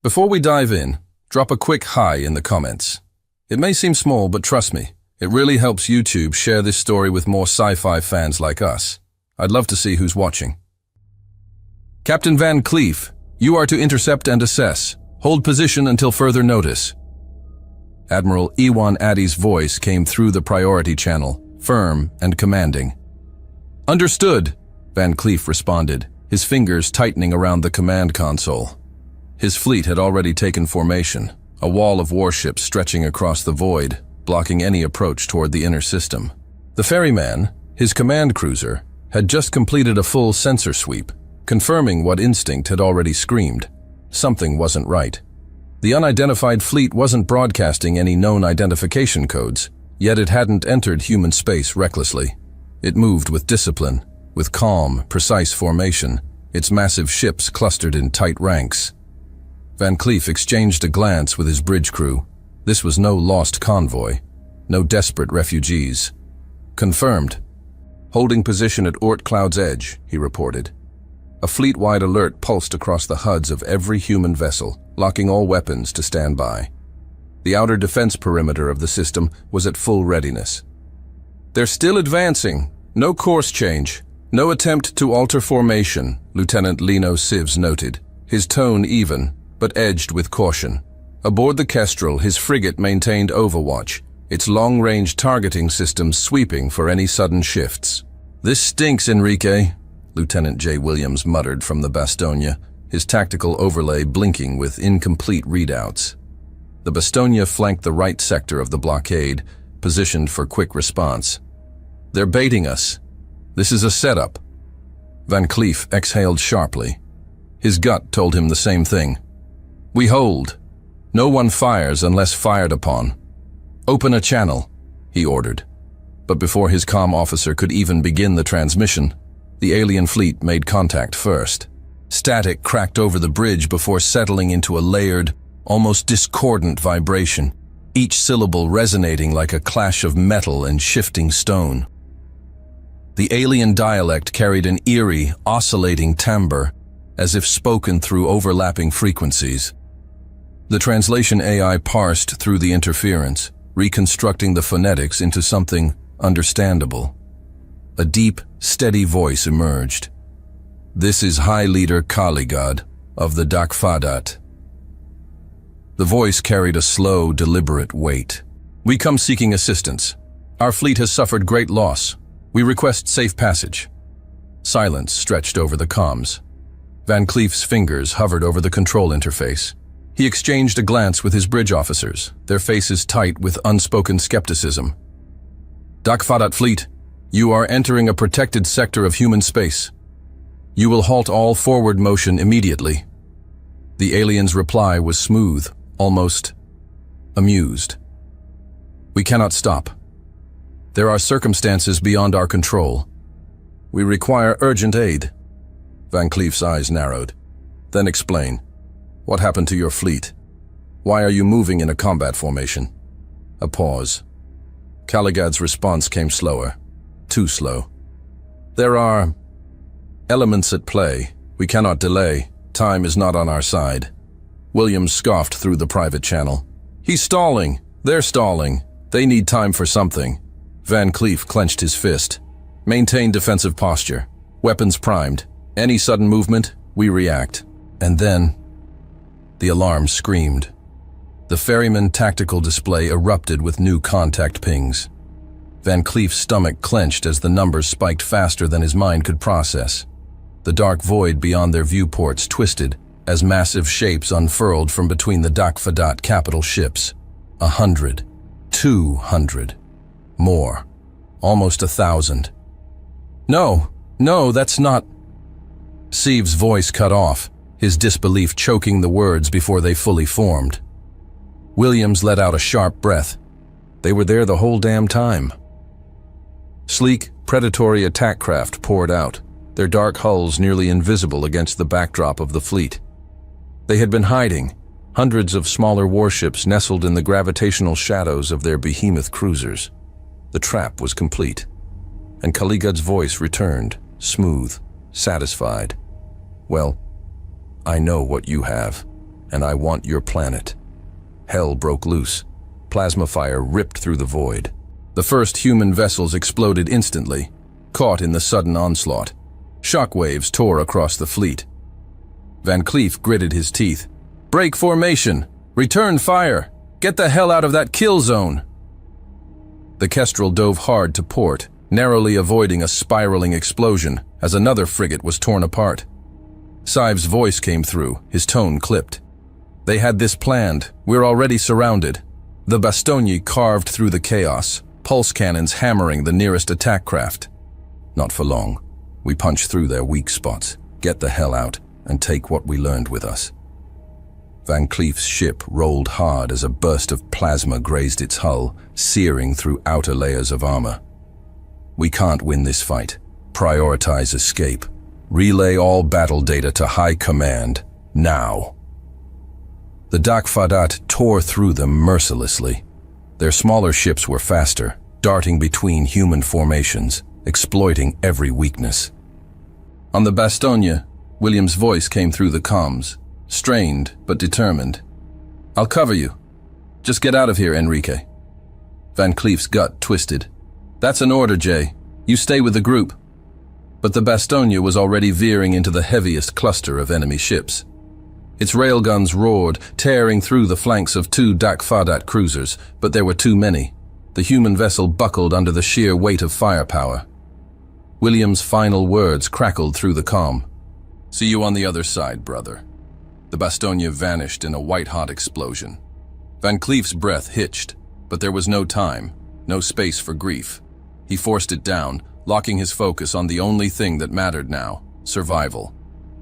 Before we dive in, drop a quick hi in the comments. It may seem small, but trust me, it really helps YouTube share this story with more sci-fi fans like us. I'd love to see who's watching. Captain Van Cleef, you are to intercept and assess. Hold position until further notice. Admiral Ewan Addy's voice came through the priority channel, firm and commanding. Understood, Van Cleef responded, his fingers tightening around the command console. His fleet had already taken formation, a wall of warships stretching across the void, blocking any approach toward the inner system. The ferryman, his command cruiser, had just completed a full sensor sweep, confirming what instinct had already screamed. Something wasn't right. The unidentified fleet wasn't broadcasting any known identification codes, yet it hadn't entered human space recklessly. It moved with discipline, with calm, precise formation, its massive ships clustered in tight ranks. Van Cleef exchanged a glance with his bridge crew. This was no lost convoy, no desperate refugees. Confirmed. Holding position at Oort Cloud's edge, he reported. A fleet-wide alert pulsed across the HUDs of every human vessel, locking all weapons to stand by. The outer defense perimeter of the system was at full readiness. They're still advancing. No course change. No attempt to alter formation, Lieutenant Lino Sivs noted, his tone even, but edged with caution. Aboard the Kestrel, his frigate maintained overwatch, its long-range targeting systems sweeping for any sudden shifts. This stinks, Enrique, Lieutenant J. Williams muttered from the Bastonia, his tactical overlay blinking with incomplete readouts. The Bastonia flanked the right sector of the blockade, positioned for quick response. They're baiting us. This is a setup. Van Cleef exhaled sharply. His gut told him the same thing. We hold. No one fires unless fired upon. Open a channel, he ordered. But before his comm officer could even begin the transmission, the alien fleet made contact first. Static cracked over the bridge before settling into a layered, almost discordant vibration, each syllable resonating like a clash of metal and shifting stone. The alien dialect carried an eerie, oscillating timbre, as if spoken through overlapping frequencies. The translation AI parsed through the interference, reconstructing the phonetics into something understandable. A deep, steady voice emerged. This is High Leader Kaligad of the Dakfadat. The voice carried a slow, deliberate weight. We come seeking assistance. Our fleet has suffered great loss. We request safe passage. Silence stretched over the comms. Van Cleef's fingers hovered over the control interface. He exchanged a glance with his bridge officers, their faces tight with unspoken skepticism. Dakfadat fleet, you are entering a protected sector of human space. You will halt all forward motion immediately. The alien's reply was smooth, almost amused. We cannot stop. There are circumstances beyond our control. We require urgent aid. Van Cleef's eyes narrowed. Then explain. What happened to your fleet? Why are you moving in a combat formation? A pause. Kaligad's response came slower. Too slow. There are elements at play. We cannot delay. Time is not on our side. Williams scoffed through the private channel. He's stalling. They're stalling. They need time for something. Van Cleef clenched his fist. Maintain defensive posture. Weapons primed. Any sudden movement, we react. And then, the alarm screamed. The ferryman tactical display erupted with new contact pings. Van Cleef's stomach clenched as the numbers spiked faster than his mind could process. The dark void beyond their viewports twisted as massive shapes unfurled from between the Dakfadat capital ships. 100, 200, more, almost 1,000. No, that's not... Siv's voice cut off, his disbelief choking the words before they fully formed. Williams let out a sharp breath. They were there the whole damn time. Sleek, predatory attack craft poured out, their dark hulls nearly invisible against the backdrop of the fleet. They had been hiding, hundreds of smaller warships nestled in the gravitational shadows of their behemoth cruisers. The trap was complete, and Kaligad's voice returned, smooth, satisfied. Well, I know what you have. and I want your planet." Hell broke loose. Plasma fire ripped through the void. The first human vessels exploded instantly, caught in the sudden onslaught. Shockwaves tore across the fleet. Van Cleef gritted his teeth. "Break formation! Return fire! Get the hell out of that kill zone!" The Kestrel dove hard to port, narrowly avoiding a spiraling explosion as another frigate was torn apart. Sive's voice came through, his tone clipped. "They had this planned. We're already surrounded." The Bastogne carved through the chaos, pulse cannons hammering the nearest attack craft. "Not for long. We punch through their weak spots, get the hell out, and take what we learned with us." Van Cleef's ship rolled hard as a burst of plasma grazed its hull, searing through outer layers of armor. "We can't win this fight. Prioritize escape. Relay all battle data to High Command, now." The Dak Fadat tore through them mercilessly. Their smaller ships were faster, darting between human formations, exploiting every weakness. On the Bastogne, William's voice came through the comms, strained but determined. "I'll cover you. Just get out of here, Enrique." Van Cleef's gut twisted. "That's an order, Jay. You stay with the group." But the Bastogne was already veering into the heaviest cluster of enemy ships. Its railguns roared, tearing through the flanks of two Dak Fadat cruisers, but there were too many. The human vessel buckled under the sheer weight of firepower. William's final words crackled through the comm. "See you on the other side, brother." The Bastogne vanished in a white-hot explosion. Van Cleef's breath hitched, but there was no time, no space for grief. He forced it down, locking his focus on the only thing that mattered now: survival.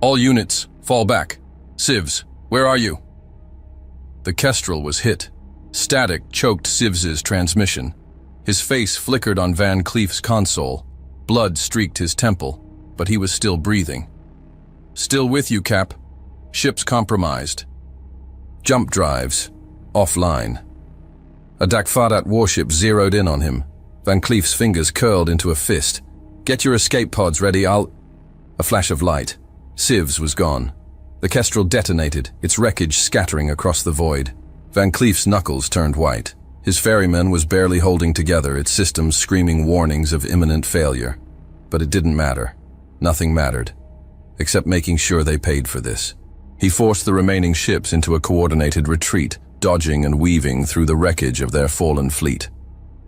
"All units, fall back. Civs, where are you?" The Kestrel was hit. Static choked Civs's transmission. His face flickered on Van Cleef's console. Blood streaked his temple, but he was still breathing. "Still with you, Cap. Ship's compromised. Jump drives, offline." A Dak Fadat warship zeroed in on him. Van Cleef's fingers curled into a fist. "Get your escape pods ready, I'll—" A flash of light. Civs was gone. The Kestrel detonated, its wreckage scattering across the void. Van Cleef's knuckles turned white. His ferryman was barely holding together, its systems screaming warnings of imminent failure. But it didn't matter. Nothing mattered, except making sure they paid for this. He forced the remaining ships into a coordinated retreat, dodging and weaving through the wreckage of their fallen fleet.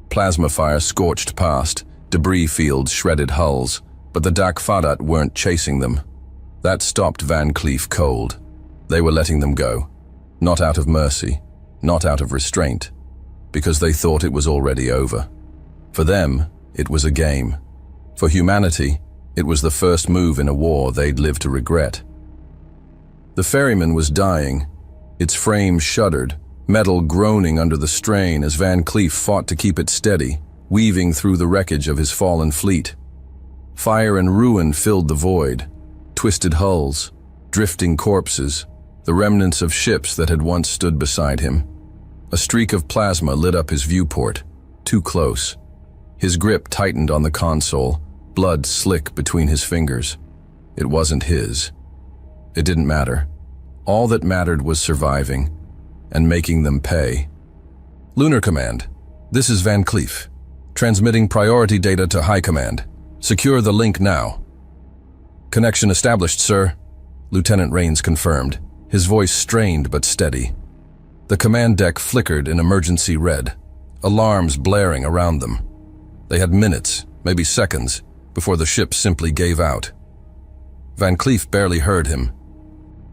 Plasma fire scorched past, debris fields shredded hulls, but the Dak Fadat weren't chasing them. That stopped Van Cleef cold. They were letting them go. Not out of mercy, not out of restraint, because they thought it was already over. For them, it was a game. For humanity, it was the first move in a war they'd live to regret. The ferryman was dying. Its frame shuddered, metal groaning under the strain as Van Cleef fought to keep it steady, weaving through the wreckage of his fallen fleet. Fire and ruin filled the void. Twisted hulls, drifting corpses, the remnants of ships that had once stood beside him. A streak of plasma lit up his viewport, too close. His grip tightened on the console, blood slick between his fingers. It wasn't his. It didn't matter. All that mattered was surviving, and making them pay. "Lunar Command, this is Van Cleef. Transmitting priority data to High Command. Secure the link now." "Connection established, sir," Lieutenant Rains confirmed, his voice strained but steady. The command deck flickered in emergency red, alarms blaring around them. They had minutes, maybe seconds, before the ship simply gave out. Van Cleef barely heard him.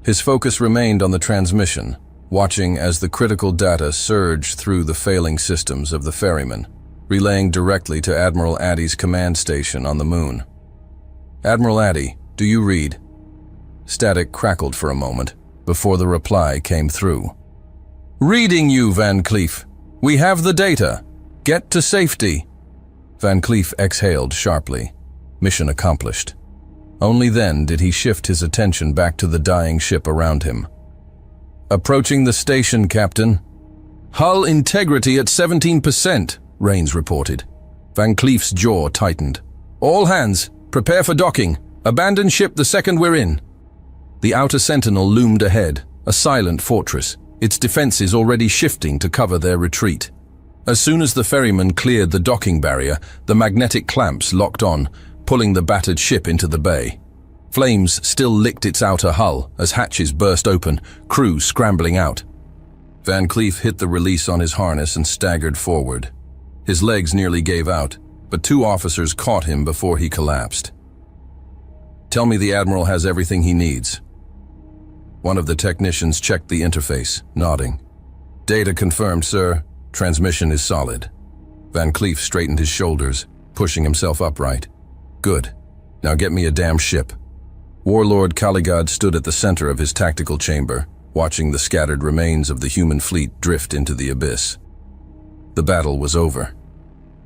His focus remained on the transmission, watching as the critical data surged through the failing systems of the ferryman, relaying directly to Admiral Addy's command station on the moon. "Admiral Addy, do you read?" Static crackled for a moment before the reply came through. "Reading you, Van Cleef. We have the data. Get to safety." Van Cleef exhaled sharply. Mission accomplished. Only then did he shift his attention back to the dying ship around him. "Approaching the station, Captain." "Hull integrity at 17%, Rains reported. Van Cleef's jaw tightened. "All hands, prepare for docking. Abandon ship the second we're in." The outer sentinel loomed ahead, a silent fortress, its defenses already shifting to cover their retreat. As soon as the ferryman cleared the docking barrier, the magnetic clamps locked on, pulling the battered ship into the bay. Flames still licked its outer hull as hatches burst open, crew scrambling out. Van Cleef hit the release on his harness and staggered forward. His legs nearly gave out, but two officers caught him before he collapsed. "Tell me the Admiral has everything he needs." One of the technicians checked the interface, nodding. "Data confirmed, sir. Transmission is solid." Van Cleef straightened his shoulders, pushing himself upright. "Good. Now get me a damn ship." Warlord Caligad stood at the center of his tactical chamber, watching the scattered remains of the human fleet drift into the abyss. The battle was over.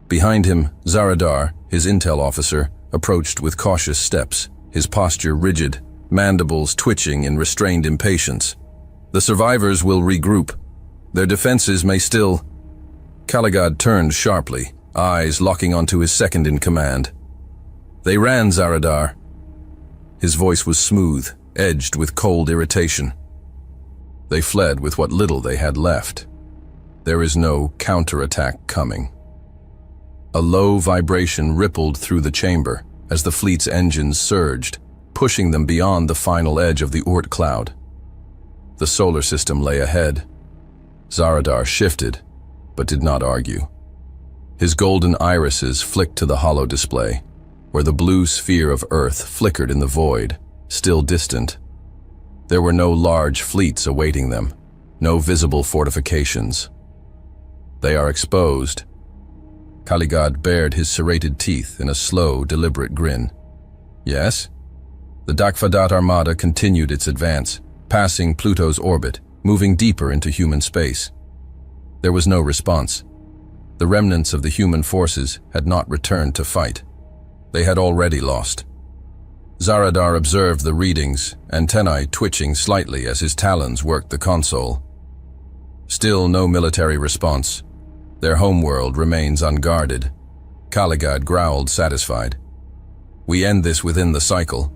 Behind him, Zaradar, his intel officer, approached with cautious steps, his posture rigid, mandibles twitching in restrained impatience. "The survivors will regroup. Their defenses may still—" Caligad turned sharply, eyes locking onto his second-in-command. "They ran, Zaradar." His voice was smooth, edged with cold irritation. "They fled with what little they had left. There is no counterattack coming." A low vibration rippled through the chamber as the fleet's engines surged, pushing them beyond the final edge of the Oort cloud. The solar system lay ahead. Zaradar shifted, but did not argue. His golden irises flicked to the hollow display, where the blue sphere of Earth flickered in the void, still distant. There were no large fleets awaiting them, no visible fortifications. "They are exposed." Caligad bared his serrated teeth in a slow, deliberate grin. "Yes?" The Dakfadat Armada continued its advance, passing Pluto's orbit, moving deeper into human space. There was no response. The remnants of the human forces had not returned to fight. They had already lost. Zaradar observed the readings, antennae twitching slightly as his talons worked the console. Still no military response. Their homeworld remains unguarded. Caligad growled, satisfied. "We end this within the cycle."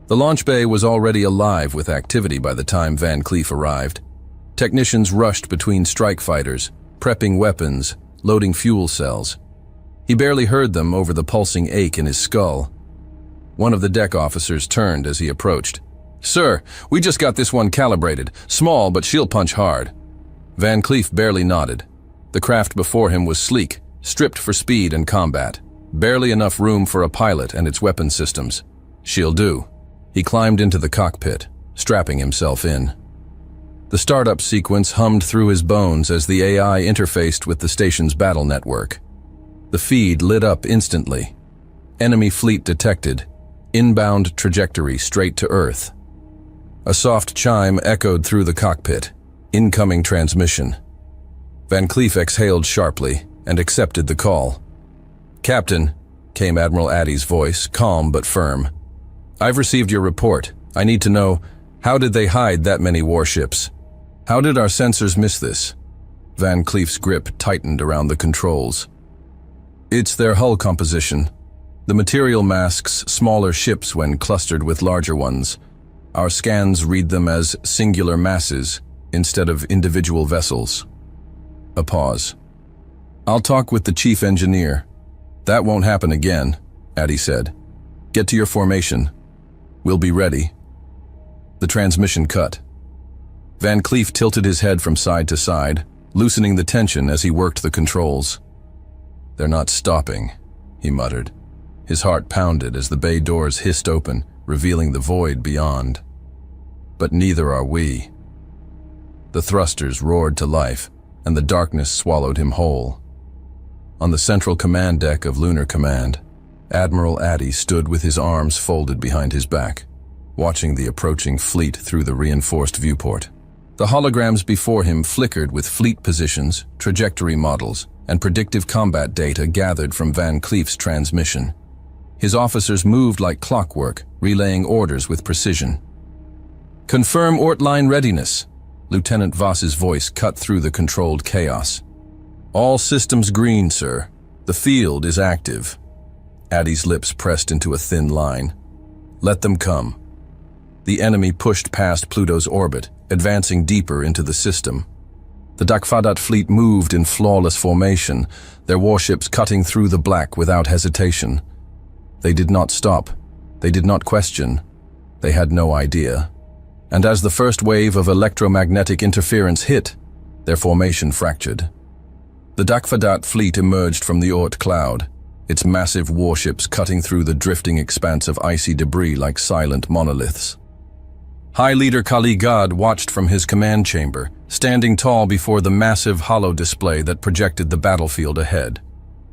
The launch bay was already alive with activity by the time Van Cleef arrived. Technicians rushed between strike fighters, prepping weapons, loading fuel cells. He barely heard them over the pulsing ache in his skull. One of the deck officers turned as he approached. "Sir, we just got this one calibrated. Small, but she'll punch hard." Van Cleef barely nodded. The craft before him was sleek, stripped for speed and combat. Barely enough room for a pilot and its weapon systems. "She'll do." He climbed into the cockpit, strapping himself in. The startup sequence hummed through his bones as the AI interfaced with the station's battle network. The feed lit up instantly. Enemy fleet detected. Inbound trajectory straight to Earth. A soft chime echoed through the cockpit. Incoming transmission. Van Cleef exhaled sharply and accepted the call. "Captain," came Admiral Addy's voice, calm but firm. "I've received your report. I need to know, how did they hide that many warships? How did our sensors miss this?" Van Cleef's grip tightened around the controls. "It's their hull composition. The material masks smaller ships when clustered with larger ones. Our scans read them as singular masses instead of individual vessels." A pause. "I'll talk with the chief engineer." "That won't happen again," Addy said. "Get to your formation. We'll be ready." The transmission cut. Van Cleef tilted his head from side to side, loosening the tension as he worked the controls. "They're not stopping," he muttered. His heart pounded as the bay doors hissed open, revealing the void beyond. "But neither are we." The thrusters roared to life, and the darkness swallowed him whole. On the central command deck of Lunar Command, Admiral Addy stood with his arms folded behind his back, watching the approaching fleet through the reinforced viewport. The holograms before him flickered with fleet positions, trajectory models, and predictive combat data gathered from Van Cleef's transmission. His officers moved like clockwork, relaying orders with precision. "Confirm Oort line readiness." Lieutenant Voss's voice cut through the controlled chaos. "All systems green, sir. The field is active." Addy's lips pressed into a thin line. "Let them come." The enemy pushed past Pluto's orbit, advancing deeper into the system. The Dakfadat fleet moved in flawless formation, their warships cutting through the black without hesitation. They did not stop. They did not question. They had no idea. And as the first wave of electromagnetic interference hit, their formation fractured. The Dakfadat fleet emerged from the Oort cloud, its massive warships cutting through the drifting expanse of icy debris like silent monoliths. High Leader Kali Gad watched from his command chamber, standing tall before the massive holo display that projected the battlefield ahead.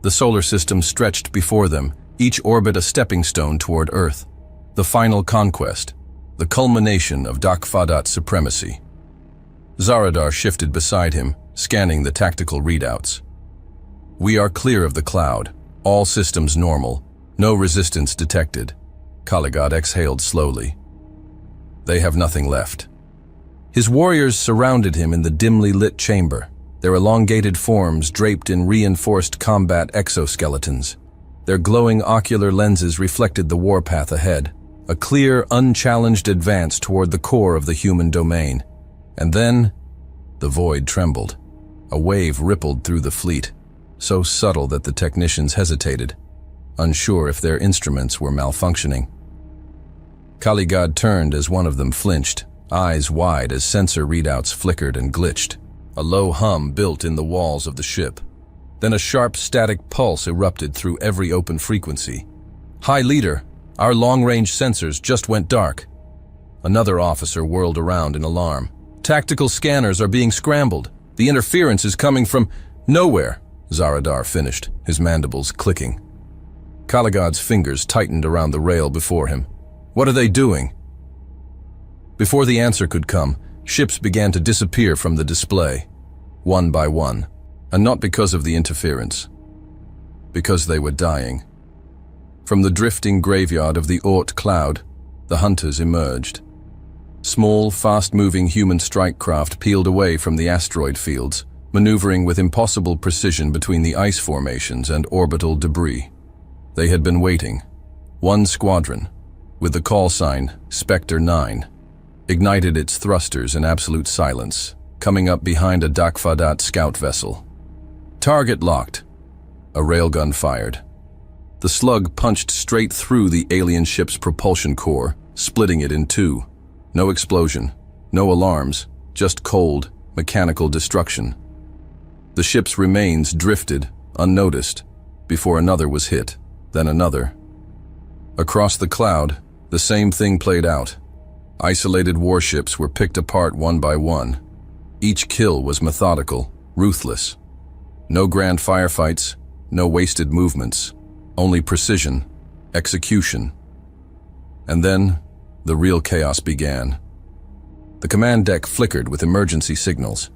The solar system stretched before them, each orbit a stepping stone toward Earth. The final conquest, the culmination of Dakfadat supremacy. Zaradar shifted beside him, scanning the tactical readouts. "We are clear of the cloud. All systems normal. No resistance detected." Kaligad exhaled slowly. "They have nothing left." His warriors surrounded him in the dimly lit chamber, their elongated forms draped in reinforced combat exoskeletons. Their glowing ocular lenses reflected the warpath ahead, a clear, unchallenged advance toward the core of the human domain. And then, the void trembled. A wave rippled through the fleet, so subtle that the technicians hesitated, unsure if their instruments were malfunctioning. Kaligad turned as one of them flinched, eyes wide as sensor readouts flickered and glitched. A low hum built in the walls of the ship. Then a sharp static pulse erupted through every open frequency. "High Leader, our long-range sensors just went dark." Another officer whirled around in alarm. "Tactical scanners are being scrambled. The interference is coming from nowhere," Zaradar finished, his mandibles clicking. Kaligad's fingers tightened around the rail before him. "What are they doing?" Before the answer could come, ships began to disappear from the display, one by one, and not because of the interference, because they were dying. From the drifting graveyard of the Oort cloud, the hunters emerged. Small, fast-moving human strike craft peeled away from the asteroid fields, maneuvering with impossible precision between the ice formations and orbital debris. They had been waiting. One squadron, with the call sign Spectre 9, ignited its thrusters in absolute silence, coming up behind a Dakfadat scout vessel. Target locked. A railgun fired. The slug punched straight through the alien ship's propulsion core, splitting it in two. No explosion, no alarms, just cold, mechanical destruction. The ship's remains drifted, unnoticed, before another was hit, then another. Across the cloud, the same thing played out. Isolated warships were picked apart one by one. Each kill was methodical, ruthless. No grand firefights, no wasted movements, only precision, execution. And then, the real chaos began. The command deck flickered with emergency signals.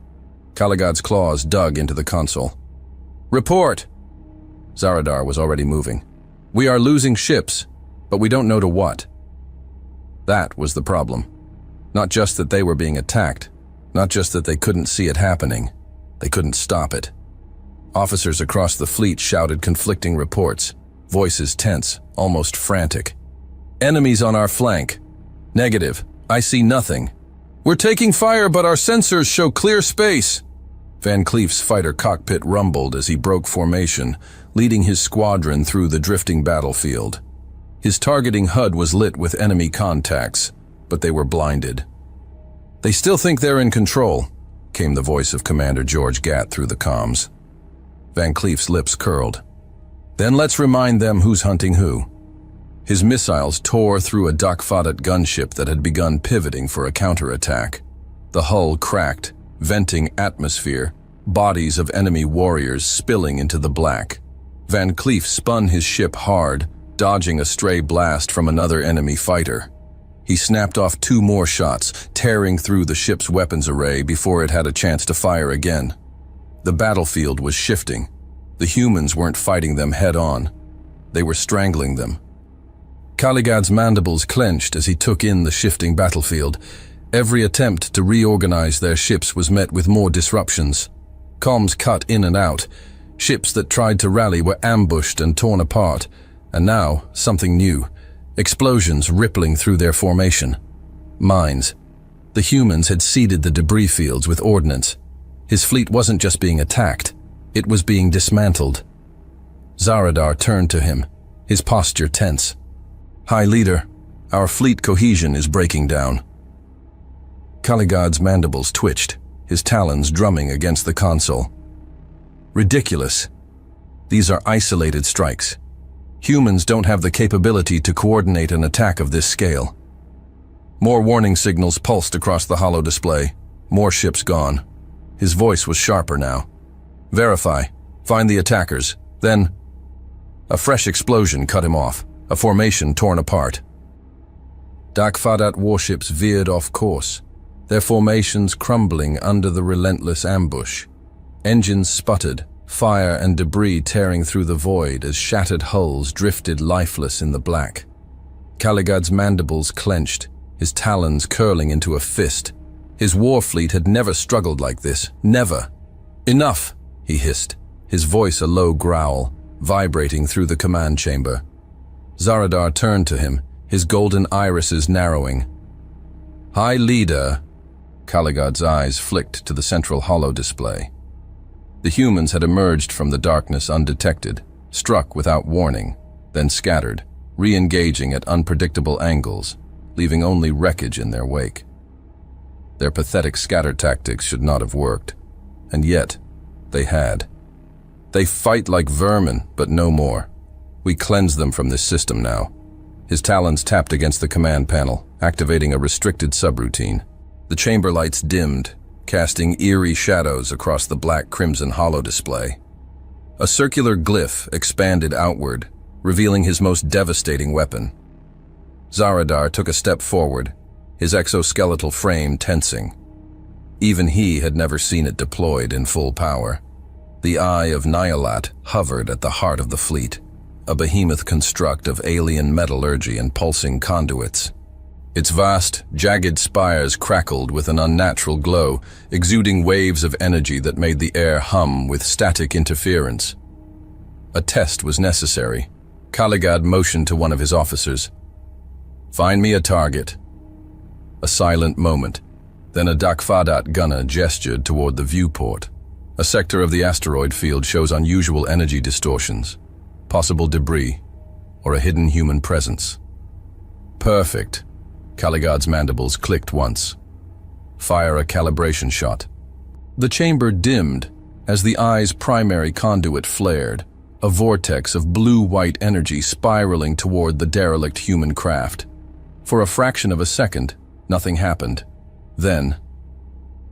Kaligad's claws dug into the console. "Report!" Zaradar was already moving. "We are losing ships, but we don't know to what." That was the problem. Not just that they were being attacked, not just that they couldn't see it happening. They couldn't stop it. Officers across the fleet shouted conflicting reports, voices tense, almost frantic. "Enemies on our flank. Negative. I see nothing. We're taking fire, but our sensors show clear space." Van Cleef's fighter cockpit rumbled as he broke formation, leading his squadron through the drifting battlefield. His targeting HUD was lit with enemy contacts, but they were blinded. "They still think they're in control," came the voice of Commander George Gatt through the comms. Van Cleef's lips curled. "Then let's remind them who's hunting who." His missiles tore through a Dakfadat gunship that had begun pivoting for a counterattack. The hull cracked, venting atmosphere, bodies of enemy warriors spilling into the black. Van Cleef spun his ship hard, dodging a stray blast from another enemy fighter. He snapped off 2 more shots, tearing through the ship's weapons array before it had a chance to fire again. The battlefield was shifting. The humans weren't fighting them head-on. They were strangling them. Kaligad's mandibles clenched as he took in the shifting battlefield. Every attempt to reorganize their ships was met with more disruptions. Comms cut in and out. Ships that tried to rally were ambushed and torn apart. And now, something new. Explosions rippling through their formation. Mines. The humans had seeded the debris fields with ordnance. His fleet wasn't just being attacked, it was being dismantled. Zaradar turned to him, his posture tense. "High Leader, our fleet cohesion is breaking down." Kaligad's mandibles twitched, his talons drumming against the console. "Ridiculous. These are isolated strikes. Humans don't have the capability to coordinate an attack of this scale." More warning signals pulsed across the holo display. More ships gone. His voice was sharper now. "Verify. Find the attackers. Then—" A fresh explosion cut him off, a formation torn apart. Dakfadat warships veered off course, their formations crumbling under the relentless ambush. Engines sputtered, fire and debris tearing through the void as shattered hulls drifted lifeless in the black. Kaligad's mandibles clenched, his talons curling into a fist. His war fleet had never struggled like this, never. "Enough," he hissed, his voice a low growl, vibrating through the command chamber. Zaradar turned to him, his golden irises narrowing. "High Leader," Kaligad's eyes flicked to the central holo display. The humans had emerged from the darkness undetected, struck without warning, then scattered, re-engaging at unpredictable angles, leaving only wreckage in their wake. Their pathetic scatter tactics should not have worked, and yet they had. "They fight like vermin, but no more. We cleanse them from this system now." His talons tapped against the command panel, activating a restricted subroutine. The chamber lights dimmed, casting eerie shadows across the black-crimson holo display. A circular glyph expanded outward, revealing his most devastating weapon. Zaradar took a step forward, his exoskeletal frame tensing. Even he had never seen it deployed in full power. The Eye of Nyalat hovered at the heart of the fleet, a behemoth construct of alien metallurgy and pulsing conduits. Its vast, jagged spires crackled with an unnatural glow, exuding waves of energy that made the air hum with static interference. A test was necessary. Kaligad motioned to one of his officers. "Find me a target." A silent moment. Then a Dakfadat gunner gestured toward the viewport. A sector of the asteroid field shows unusual energy distortions, possible debris, or a hidden human presence. "Perfect." Kaligad's mandibles clicked once. "Fire a calibration shot." The chamber dimmed as the eye's primary conduit flared, a vortex of blue-white energy spiraling toward the derelict human craft. For a fraction of a second, nothing happened. Then,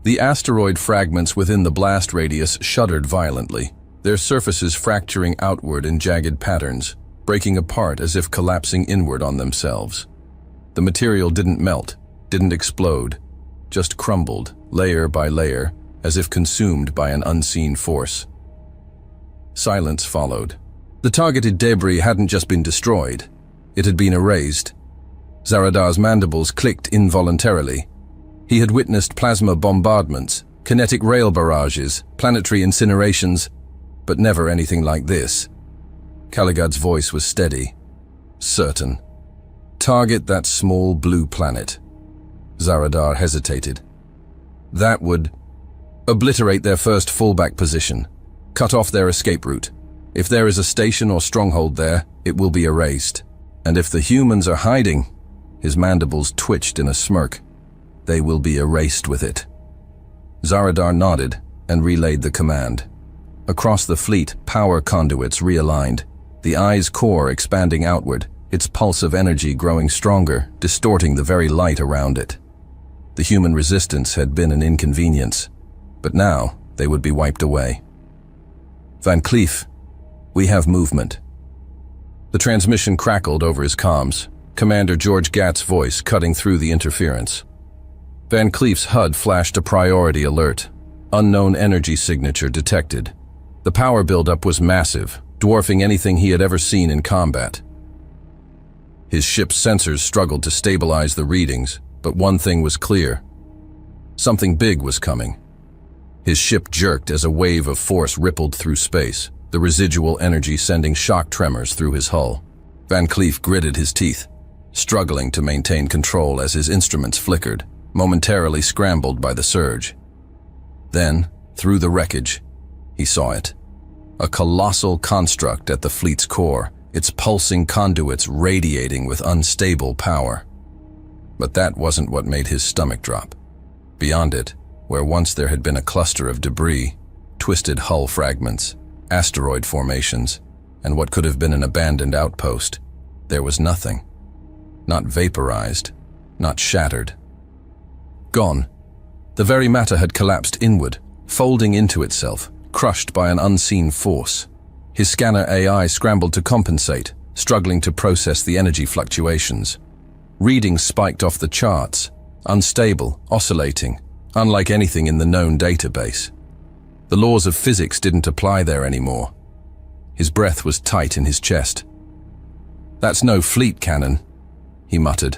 the asteroid fragments within the blast radius shuddered violently, their surfaces fracturing outward in jagged patterns, breaking apart as if collapsing inward on themselves. The material didn't melt, didn't explode, just crumbled, layer by layer, as if consumed by an unseen force. Silence followed. The targeted debris hadn't just been destroyed, it had been erased. Zaradar's mandibles clicked involuntarily. He had witnessed plasma bombardments, kinetic rail barrages, planetary incinerations, but never anything like this. Kaligad's voice was steady, certain. "Target that small blue planet." Zaradar hesitated. "That would obliterate their first fallback position, cut off their escape route. If there is a station or stronghold there, it will be erased. And if the humans are hiding," his mandibles twitched in a smirk, "they will be erased with it." Zaradar nodded and relayed the command. Across the fleet, power conduits realigned, the eye's core expanding outward, its pulse of energy growing stronger, distorting the very light around it. The human resistance had been an inconvenience, but now they would be wiped away. "Van Cleef, we have movement." The transmission crackled over his comms, Commander George Gatt's voice cutting through the interference. Van Cleef's HUD flashed a priority alert. Unknown energy signature detected. The power buildup was massive, dwarfing anything he had ever seen in combat. His ship's sensors struggled to stabilize the readings, but one thing was clear. Something big was coming. His ship jerked as a wave of force rippled through space, the residual energy sending shock tremors through his hull. Van Cleef gritted his teeth, struggling to maintain control as his instruments flickered. momentarily scrambled by the surge. Then, through the wreckage, he saw it. A colossal construct at the fleet's core, its pulsing conduits radiating with unstable power. But that wasn't what made his stomach drop. Beyond it, where once there had been a cluster of debris, twisted hull fragments, asteroid formations, and what could have been an abandoned outpost, there was nothing. Not vaporized, not shattered. Gone. The very matter had collapsed inward, folding into itself, crushed by an unseen force. His scanner AI scrambled to compensate, struggling to process the energy fluctuations. Readings spiked off the charts, unstable, oscillating, unlike anything in the known database. The laws of physics didn't apply there anymore. His breath was tight in his chest. "That's no fleet cannon," he muttered.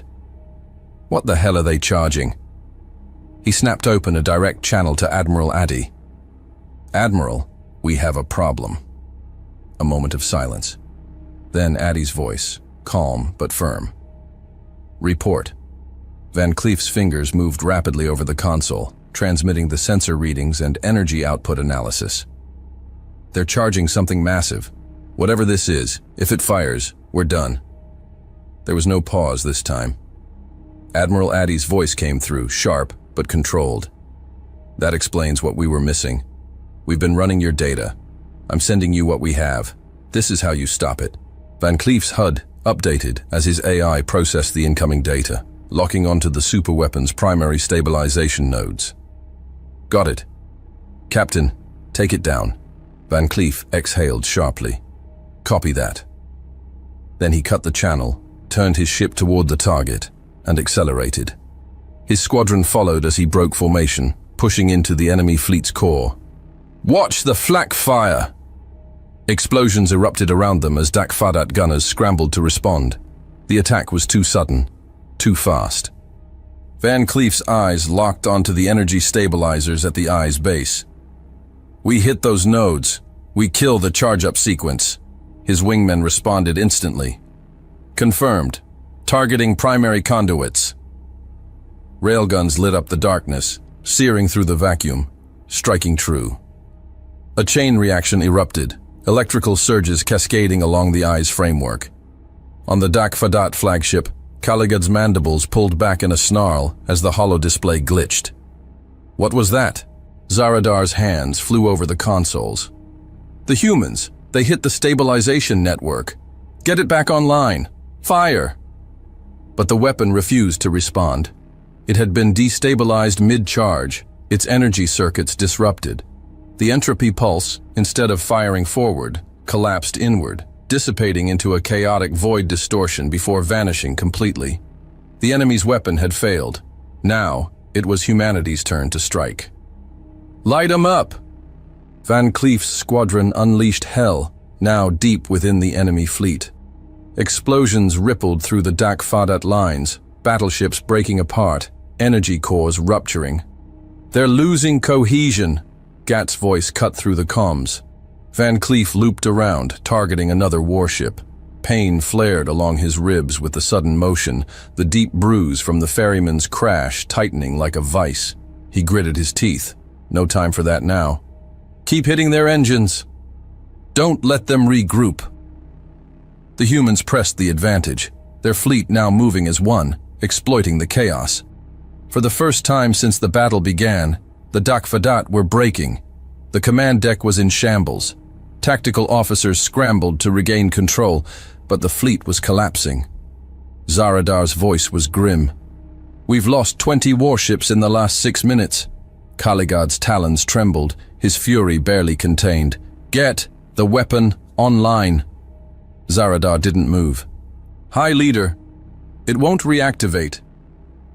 "What the hell are they charging?" He snapped open a direct channel to Admiral Addy. "Admiral, we have a problem." A moment of silence. Then Addy's voice, calm but firm. "Report." Van Cleef's fingers moved rapidly over the console, transmitting the sensor readings and energy output analysis. "They're charging something massive. Whatever this is, if it fires, we're done." There was no pause this time. Admiral Addy's voice came through, sharp but controlled. "That explains what we were missing. We've been running your data. I'm sending you what we have. This is how you stop it." Van Cleef's HUD updated as his AI processed the incoming data, locking onto the superweapon's primary stabilization nodes. "Got it. Captain, take it down." Van Cleef exhaled sharply. "Copy that." Then he cut the channel, turned his ship toward the target, and accelerated. His squadron followed as he broke formation, pushing into the enemy fleet's core. "Watch the flak fire!" Explosions erupted around them as Dak Fadat gunners scrambled to respond. The attack was too sudden, too fast. Van Cleef's eyes locked onto the energy stabilizers at the eye's base. "We hit those nodes. We kill the charge-up sequence." His wingmen responded instantly. "Confirmed. Targeting primary conduits." Railguns lit up the darkness, searing through the vacuum, striking true. A chain reaction erupted, electrical surges cascading along the eye's framework. On the Dak Fadat flagship, Kaligad's mandibles pulled back in a snarl as the holodisplay glitched. What was that? Zaradar's hands flew over the consoles. "The humans! They hit the stabilization network! Get it back online! Fire!" But the weapon refused to respond. It had been destabilized mid-charge, its energy circuits disrupted. The entropy pulse, instead of firing forward, collapsed inward, dissipating into a chaotic void distortion before vanishing completely. The enemy's weapon had failed. Now, it was humanity's turn to strike. "Light 'em up!" Van Cleef's squadron unleashed hell, now deep within the enemy fleet. Explosions rippled through the Dak Fadat lines, battleships breaking apart, energy cores rupturing. "They're losing cohesion," Gat's voice cut through the comms. Van Cleef looped around, targeting another warship. Pain flared along his ribs with the sudden motion, the deep bruise from the ferryman's crash tightening like a vice. He gritted his teeth. No time for that now. "Keep hitting their engines. Don't let them regroup." The humans pressed the advantage, their fleet now moving as one, exploiting the chaos. For the first time since the battle began, the Dak Fadat were breaking. The command deck was in shambles. Tactical officers scrambled to regain control, but the fleet was collapsing. Zaradar's voice was grim. "We've lost 20 warships in the last 6 minutes. Kaligad's talons trembled, his fury barely contained. "Get the weapon online." Zaradar didn't move. "High Leader, it won't reactivate.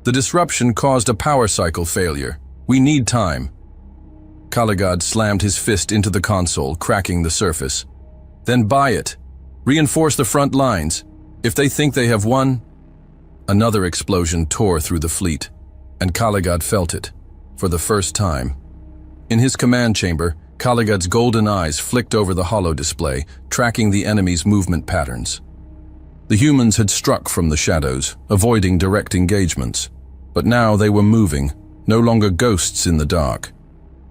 The disruption caused a power cycle failure. We need time." Kaligad slammed his fist into the console, cracking the surface. "Then buy it. Reinforce the front lines. If they think they have won..." Another explosion tore through the fleet, and Kaligad felt it, for the first time. In his command chamber, Kaligad's golden eyes flicked over the holodisplay, tracking the enemy's movement patterns. The humans had struck from the shadows, avoiding direct engagements. But now they were moving, no longer ghosts in the dark.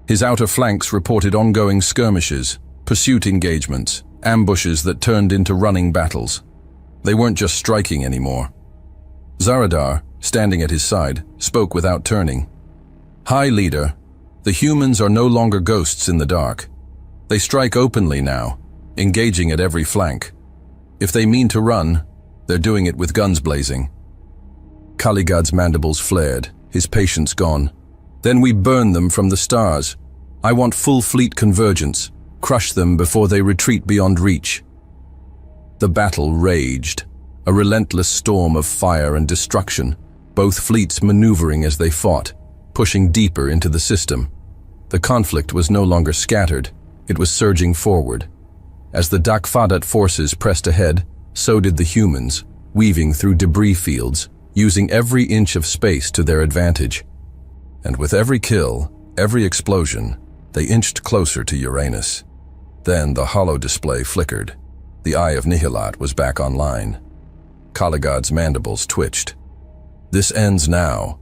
His outer flanks reported ongoing skirmishes, pursuit engagements, ambushes that turned into running battles. They weren't just striking anymore. Zaradar, standing at his side, spoke without turning. "High Leader, the humans are no longer ghosts in the dark. They strike openly now, engaging at every flank. If they mean to run, they're doing it with guns blazing." Kaligad's mandibles flared, his patience gone. "Then we burn them from the stars. I want full fleet convergence. Crush them before they retreat beyond reach." The battle raged, a relentless storm of fire and destruction, both fleets maneuvering as they fought, pushing deeper into the system. The conflict was no longer scattered, it was surging forward. As the Dakfadat forces pressed ahead, so did the humans, weaving through debris fields, using every inch of space to their advantage. And with every kill, every explosion, they inched closer to Uranus. Then the holo display flickered. The Eye of Nihilat was back online. Kaligad's mandibles twitched. "This ends now."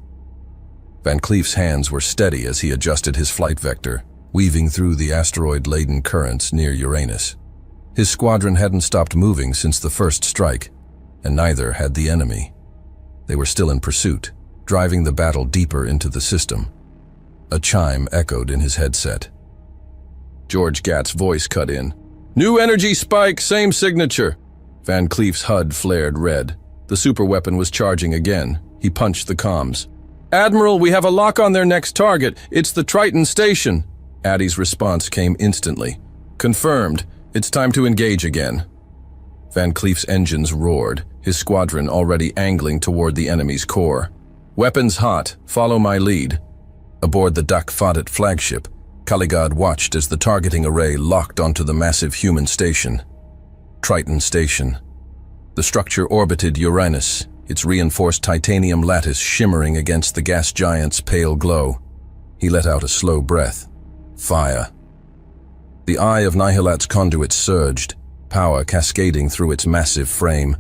Van Cleef's hands were steady as he adjusted his flight vector, weaving through the asteroid-laden currents near Uranus. His squadron hadn't stopped moving since the first strike, and neither had the enemy. They were still in pursuit, driving the battle deeper into the system. A chime echoed in his headset. George Gatt's voice cut in. "New energy spike, same signature." Van Cleef's HUD flared red. The superweapon was charging again. He punched the comms. "Admiral, we have a lock on their next target. It's the Triton station." Addy's response came instantly. "Confirmed. It's time to engage again." Van Cleef's engines roared, his squadron already angling toward the enemy's core. "Weapons hot. Follow my lead." Aboard the Dakfadat flagship, Kaligad watched as the targeting array locked onto the massive human station. Triton Station. The structure orbited Uranus, its reinforced titanium lattice shimmering against the gas giant's pale glow. He let out a slow breath. Fire. The Eye of Nihilat's conduit surged, power cascading through its massive frame.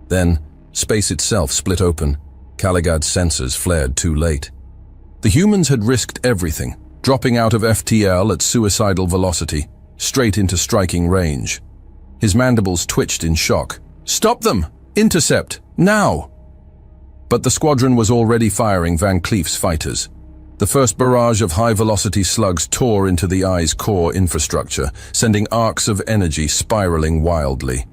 Then, space itself split open. Kaligad's sensors flared too late. The humans had risked everything, dropping out of FTL at suicidal velocity, straight into striking range. His mandibles twitched in shock. "Stop them! Intercept! Now!" But the squadron was already firing Van Cleef's fighters. The first barrage of high-velocity slugs tore into the Eye's core infrastructure, sending arcs of energy spiraling wildly.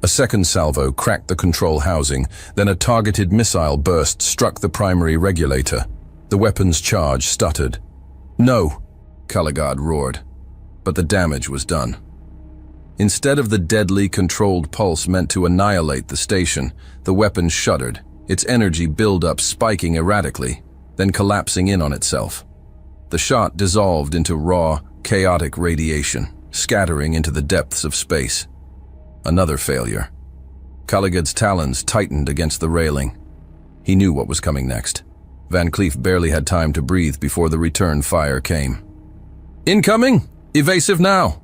A second salvo cracked the control housing, then a targeted missile burst struck the primary regulator. The weapon's charge stuttered. "No!" Kaligad roared. But the damage was done. Instead of the deadly, controlled pulse meant to annihilate the station, the weapon shuddered, its energy buildup spiking erratically, then collapsing in on itself. The shot dissolved into raw, chaotic radiation, scattering into the depths of space. Another failure. Kaligad's talons tightened against the railing. He knew what was coming next. Van Cleef barely had time to breathe before the return fire came. "Incoming! Evasive now!"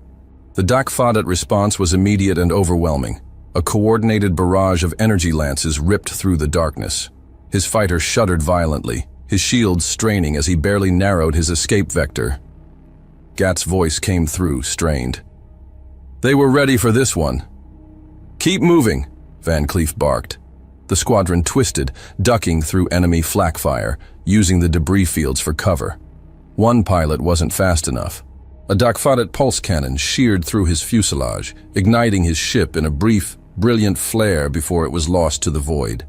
The Dakfadat response was immediate and overwhelming. A coordinated barrage of energy lances ripped through the darkness. His fighter shuddered violently, his shields straining as he barely narrowed his escape vector. Gatt's voice came through, strained. "They were ready for this one." "Keep moving," Van Cleef barked. The squadron twisted, ducking through enemy flak fire, using the debris fields for cover. One pilot wasn't fast enough. A Dakfadat pulse cannon sheared through his fuselage, igniting his ship in a brief, brilliant flare before it was lost to the void.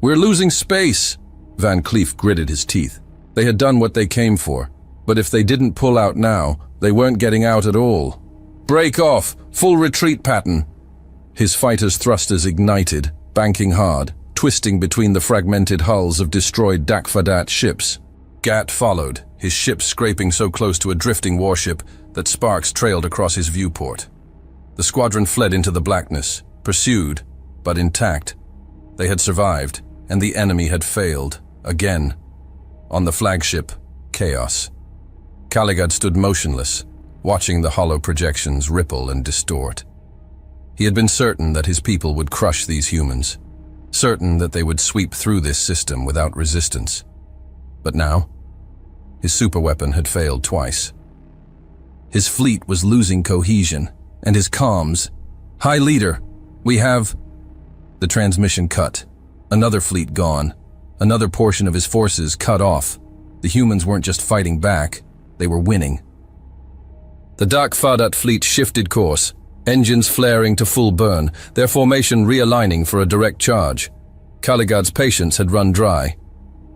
"We're losing space!" Van Cleef gritted his teeth. They had done what they came for, but if they didn't pull out now, they weren't getting out at all. "Break off! Full retreat pattern!" His fighters' thrusters ignited, banking hard, twisting between the fragmented hulls of destroyed Dakfadat ships. Gatt followed, his ship scraping so close to a drifting warship that sparks trailed across his viewport. The squadron fled into the blackness, pursued, but intact. They had survived, and the enemy had failed, again. On the flagship, chaos. Kaligad stood motionless, watching the hollow projections ripple and distort. He had been certain that his people would crush these humans, certain that they would sweep through this system without resistance. But now, his superweapon had failed twice. His fleet was losing cohesion, and his comms. "High Leader, we have..." The transmission cut. Another fleet gone. Another portion of his forces cut off. The humans weren't just fighting back, they were winning. The Dak Fadat fleet shifted course, engines flaring to full burn, their formation realigning for a direct charge. Kaligad's patience had run dry.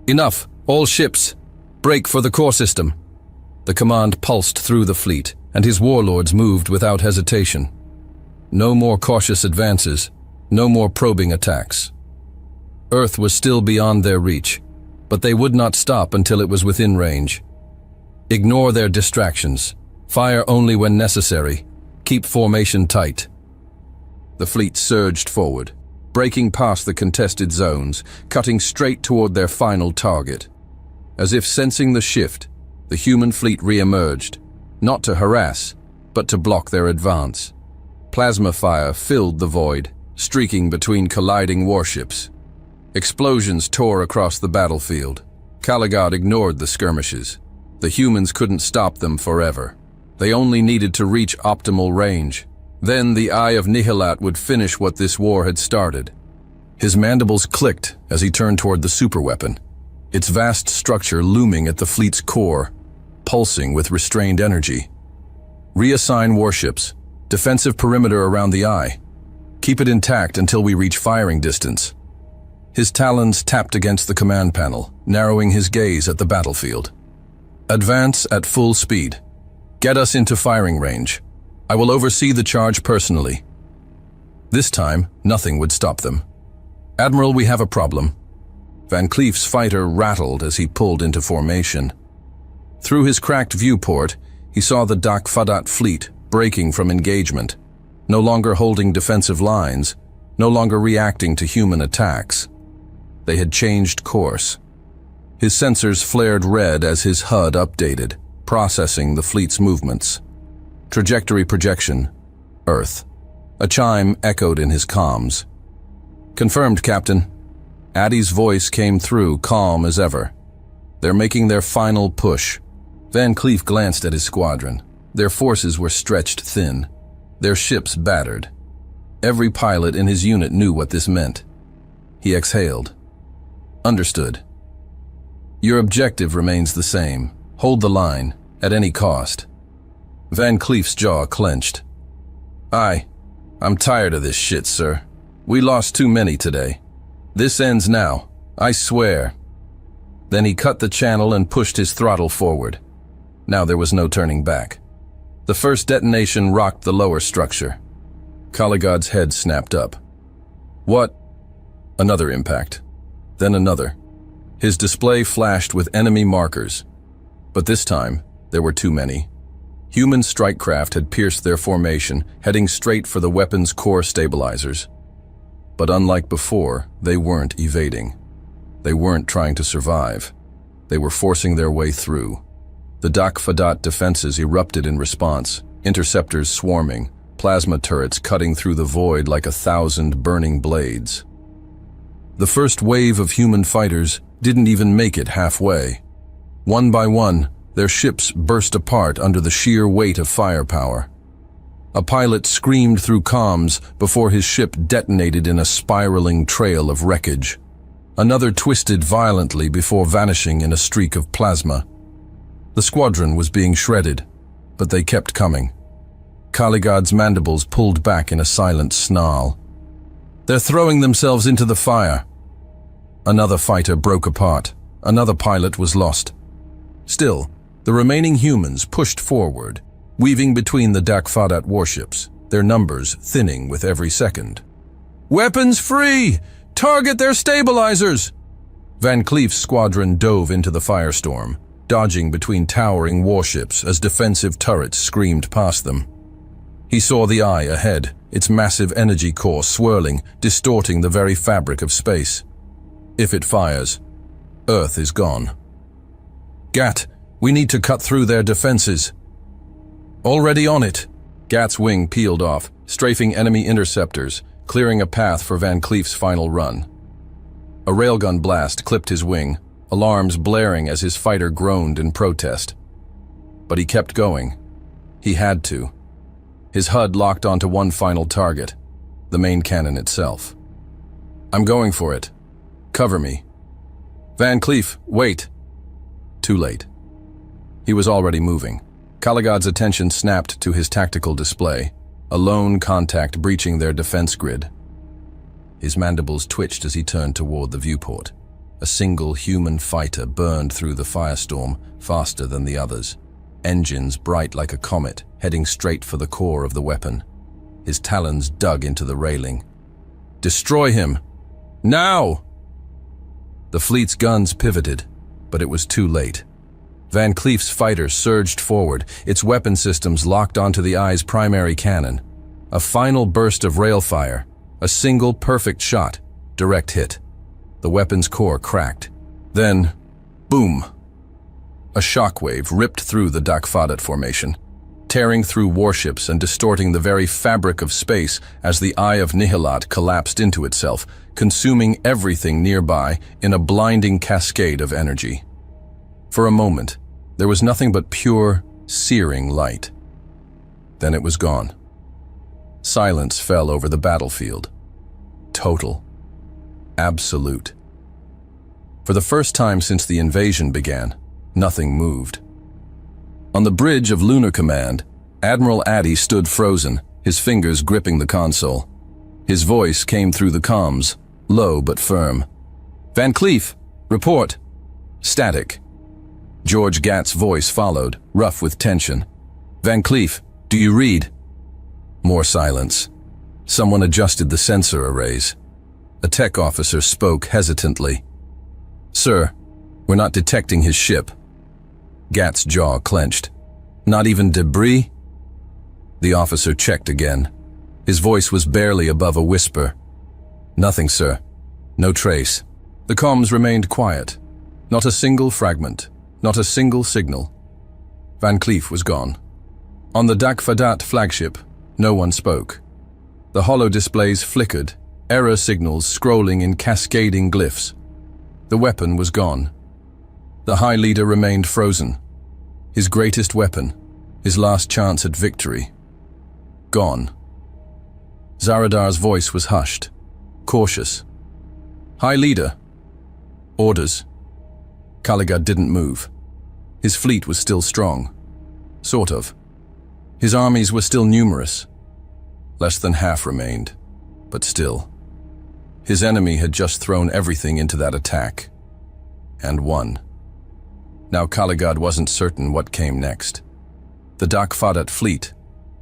"Enough, all ships, break for the core system." The command pulsed through the fleet, and his warlords moved without hesitation. No more cautious advances, no more probing attacks. Earth was still beyond their reach, but they would not stop until it was within range. Ignore their distractions. Fire only when necessary. Keep formation tight. The fleet surged forward, breaking past the contested zones, cutting straight toward their final target. As if sensing the shift, the human fleet re-emerged, not to harass, but to block their advance. Plasma fire filled the void, streaking between colliding warships. Explosions tore across the battlefield. Kaligad ignored the skirmishes. The humans couldn't stop them forever. They only needed to reach optimal range. Then the Eye of Nihilat would finish what this war had started. His mandibles clicked as he turned toward the superweapon, its vast structure looming at the fleet's core, pulsing with restrained energy. Reassign warships, defensive perimeter around the eye. Keep it intact until we reach firing distance. His talons tapped against the command panel, narrowing his gaze at the battlefield. Advance at full speed. Get us into firing range. I will oversee the charge personally. This time, nothing would stop them. "Admiral, we have a problem." Van Cleef's fighter rattled as he pulled into formation. Through his cracked viewport, he saw the Dak Fadat fleet breaking from engagement, no longer holding defensive lines, no longer reacting to human attacks. They had changed course. His sensors flared red as his HUD updated, processing the fleet's movements. Trajectory projection, Earth. A chime echoed in his comms. "Confirmed, Captain." Addie's voice came through, calm as ever. "They're making their final push." Van Cleef glanced at his squadron. Their forces were stretched thin, their ships battered. Every pilot in his unit knew what this meant. He exhaled. "Understood. Your objective remains the same. Hold the line, at any cost." Van Cleef's jaw clenched. I'm tired of this shit, sir. We lost too many today. This ends now, I swear." Then he cut the channel and pushed his throttle forward. Now there was no turning back. The first detonation rocked the lower structure. Kaligad's head snapped up. "What?" Another impact. Then another. His display flashed with enemy markers. But this time, there were too many. Human strike craft had pierced their formation, heading straight for the weapon's core stabilizers. But unlike before, they weren't evading. They weren't trying to survive. They were forcing their way through. The Dak Fadat defenses erupted in response, interceptors swarming, plasma turrets cutting through the void like 1,000 burning blades. The first wave of human fighters didn't even make it halfway. One by one, their ships burst apart under the sheer weight of firepower. A pilot screamed through comms before his ship detonated in a spiraling trail of wreckage. Another twisted violently before vanishing in a streak of plasma. The squadron was being shredded, but they kept coming. Kaligad's mandibles pulled back in a silent snarl. "They're throwing themselves into the fire." Another fighter broke apart. Another pilot was lost. Still, the remaining humans pushed forward, weaving between the Dak Fadat warships, their numbers thinning with every second. "Weapons free! Target their stabilizers!" Van Cleef's squadron dove into the firestorm, dodging between towering warships as defensive turrets screamed past them. He saw the eye ahead, its massive energy core swirling, distorting the very fabric of space. If it fires, Earth is gone. "Gat, we need to cut through their defenses." "Already on it." Gat's wing peeled off, strafing enemy interceptors, clearing a path for Van Cleef's final run. A railgun blast clipped his wing, alarms blaring as his fighter groaned in protest. But he kept going. He had to. His HUD locked onto one final target, the main cannon itself. "I'm going for it. Cover me." "Van Cleef, wait." Too late. He was already moving. Caligad's attention snapped to his tactical display, a lone contact breaching their defense grid. His mandibles twitched as he turned toward the viewport. A single human fighter burned through the firestorm faster than the others, engines bright like a comet, heading straight for the core of the weapon. His talons dug into the railing. "Destroy him! Now!" The fleet's guns pivoted, but it was too late. Van Cleef's fighter surged forward, its weapon systems locked onto the Eye's primary cannon. A final burst of railfire, a single perfect shot, direct hit. The weapon's core cracked. Then, boom! A shockwave ripped through the Dakfadat formation, tearing through warships and distorting the very fabric of space as the Eye of Nihilat collapsed into itself, consuming everything nearby in a blinding cascade of energy. For a moment, there was nothing but pure, searing light. Then it was gone. Silence fell over the battlefield. Total. Absolute. For the first time since the invasion began, nothing moved. On the bridge of Lunar Command, Admiral Addy stood frozen, his fingers gripping the console. His voice came through the comms, low but firm. "Van Cleef, report." Static. George Gatt's voice followed, rough with tension. "Van Cleef, do you read?" More silence. Someone adjusted the sensor arrays. A tech officer spoke hesitantly. "Sir, we're not detecting his ship." Gatt's jaw clenched. "Not even debris?" The officer checked again. His voice was barely above a whisper. "Nothing, sir. No trace." The comms remained quiet. Not a single fragment. Not a single signal. Van Cleef was gone. On the Dakfadat flagship, no one spoke. The holo displays flickered, error signals scrolling in cascading glyphs. The weapon was gone. The High Leader remained frozen. His greatest weapon, his last chance at victory. Gone. Zaradar's voice was hushed, cautious. "High Leader." "Orders." Caligad didn't move. His fleet was still strong. Sort of. His armies were still numerous. Less than half remained, but still. His enemy had just thrown everything into that attack. And won. Now Caligad wasn't certain what came next. The Dakfadat fleet,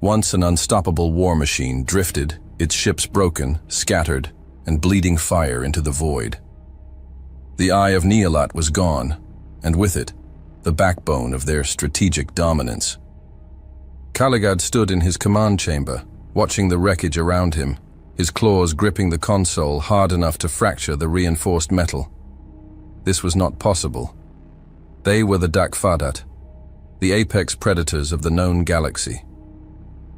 once an unstoppable war machine, drifted, its ships broken, scattered, and bleeding fire into the void. The Eye of Nihilat was gone, and with it, the backbone of their strategic dominance. Caligad stood in his command chamber, watching the wreckage around him, his claws gripping the console hard enough to fracture the reinforced metal. This was not possible. They were the Dakfadat, the apex predators of the known galaxy.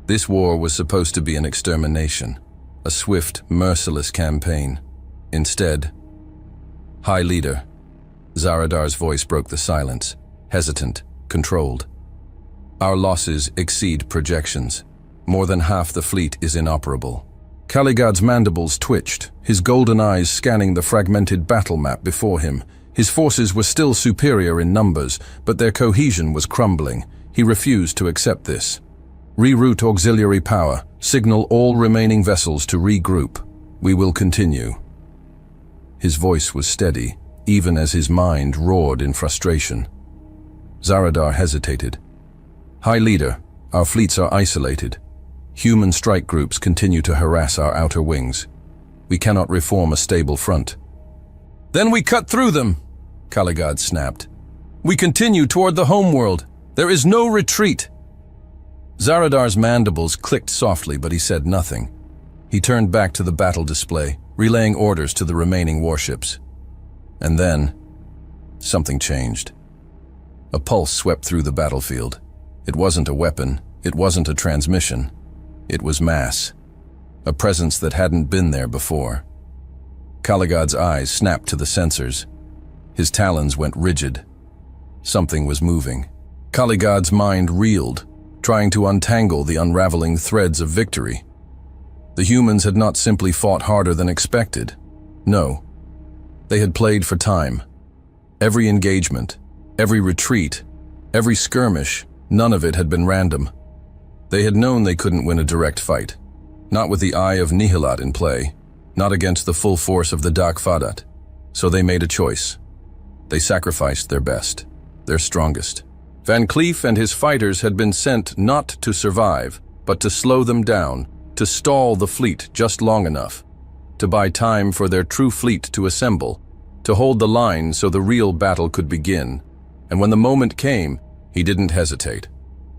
This war was supposed to be an extermination, a swift, merciless campaign. Instead, "High Leader," Zaradar's voice broke the silence, hesitant, controlled. "Our losses exceed projections. More than half the fleet is inoperable." Caligad's mandibles twitched, his golden eyes scanning the fragmented battle map before him. His forces were still superior in numbers, but their cohesion was crumbling. He refused to accept this. "Reroute auxiliary power. Signal all remaining vessels to regroup. We will continue." His voice was steady, even as his mind roared in frustration. Zaradar hesitated. "High Leader, our fleets are isolated. Human strike groups continue to harass our outer wings. We cannot reform a stable front." "Then we cut through them," Caligad snapped. "We continue toward the homeworld. There is no retreat." Zaradar's mandibles clicked softly, but he said nothing. He turned back to the battle display, relaying orders to the remaining warships. And then, something changed. A pulse swept through the battlefield. It wasn't a weapon, it wasn't a transmission. It was mass. A presence that hadn't been there before. Caligad's eyes snapped to the sensors. His talons went rigid. Something was moving. Kaligad's mind reeled, trying to untangle the unraveling threads of victory. The humans had not simply fought harder than expected. No. They had played for time. Every engagement, every retreat, every skirmish, none of it had been random. They had known they couldn't win a direct fight. Not with the Eye of Nihilat in play, not against the full force of the Dak Fadat. So they made a choice. They sacrificed their best, their strongest. Van Cleef and his fighters had been sent not to survive, but to slow them down, to stall the fleet just long enough, to buy time for their true fleet to assemble, to hold the line so the real battle could begin. And when the moment came, he didn't hesitate.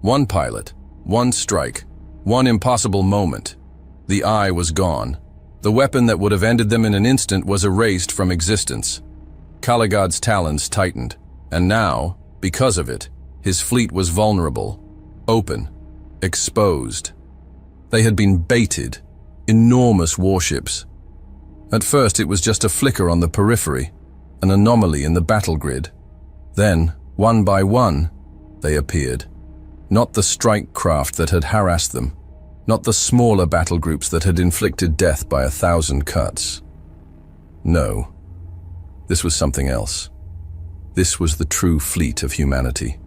One pilot, one strike, one impossible moment. The Eye was gone. The weapon that would have ended them in an instant was erased from existence. Kaligad's talons tightened, and now, because of it, his fleet was vulnerable, open, exposed. They had been baited, enormous warships. At first it was just a flicker on the periphery, an anomaly in the battle grid. Then, one by one, they appeared. Not the strike craft that had harassed them, not the smaller battle groups that had inflicted death by 1,000 cuts. No, this was something else. This was the true fleet of humanity.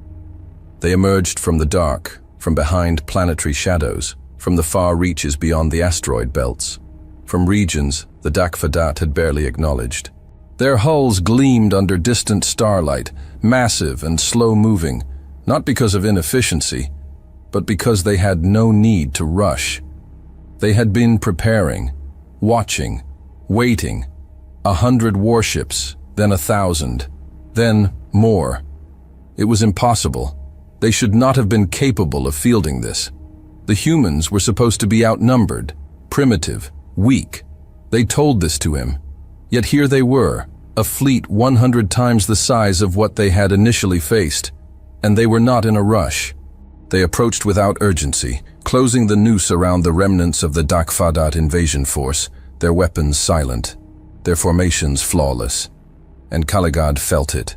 They emerged from the dark, from behind planetary shadows, from the far reaches beyond the asteroid belts, from regions the Dak Fadat had barely acknowledged. Their hulls gleamed under distant starlight, massive and slow-moving, not because of inefficiency, but because they had no need to rush. They had been preparing, watching, waiting. 100 warships, then 1,000, then more. It was impossible. They should not have been capable of fielding this. The humans were supposed to be outnumbered, primitive, weak. They told this to him. Yet here they were, a fleet 100 times the size of what they had initially faced, and they were not in a rush. They approached without urgency, closing the noose around the remnants of the Dak Fadat invasion force, their weapons silent, their formations flawless. And Kaligad felt it.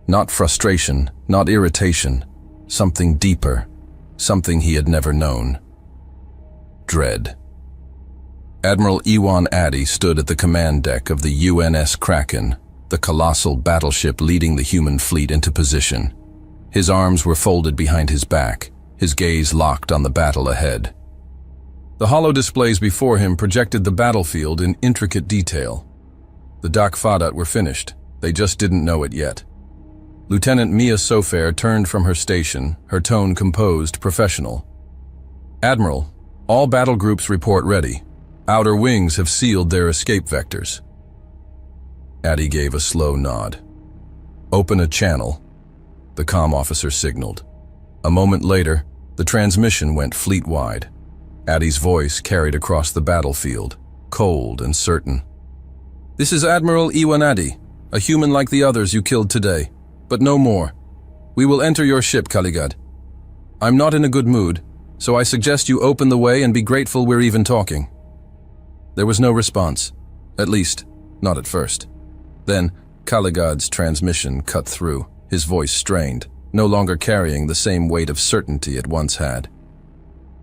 Not frustration, not irritation, something deeper, something he had never known. Dread. Admiral Iwan Addy stood at the command deck of the UNS Kraken, the colossal battleship leading the human fleet into position. His arms were folded behind his back, his gaze locked on the battle ahead. The holo displays before him projected the battlefield in intricate detail. The Dak Fadat were finished. They just didn't know it yet. Lieutenant Mia Sofair turned from her station, her tone composed, professional. Admiral, all battle groups report ready. Outer wings have sealed their escape vectors. Addy gave a slow nod. Open a channel, the comm officer signaled. A moment later, the transmission went fleet-wide. Addy's voice carried across the battlefield, cold and certain. This is Admiral Iwan Addy, a human like the others you killed today, but no more. We will enter your ship, Kaligad. I'm not in a good mood, so I suggest you open the way and be grateful we're even talking. There was no response, at least, not at first. Then, Kaligad's transmission cut through, his voice strained, no longer carrying the same weight of certainty it once had.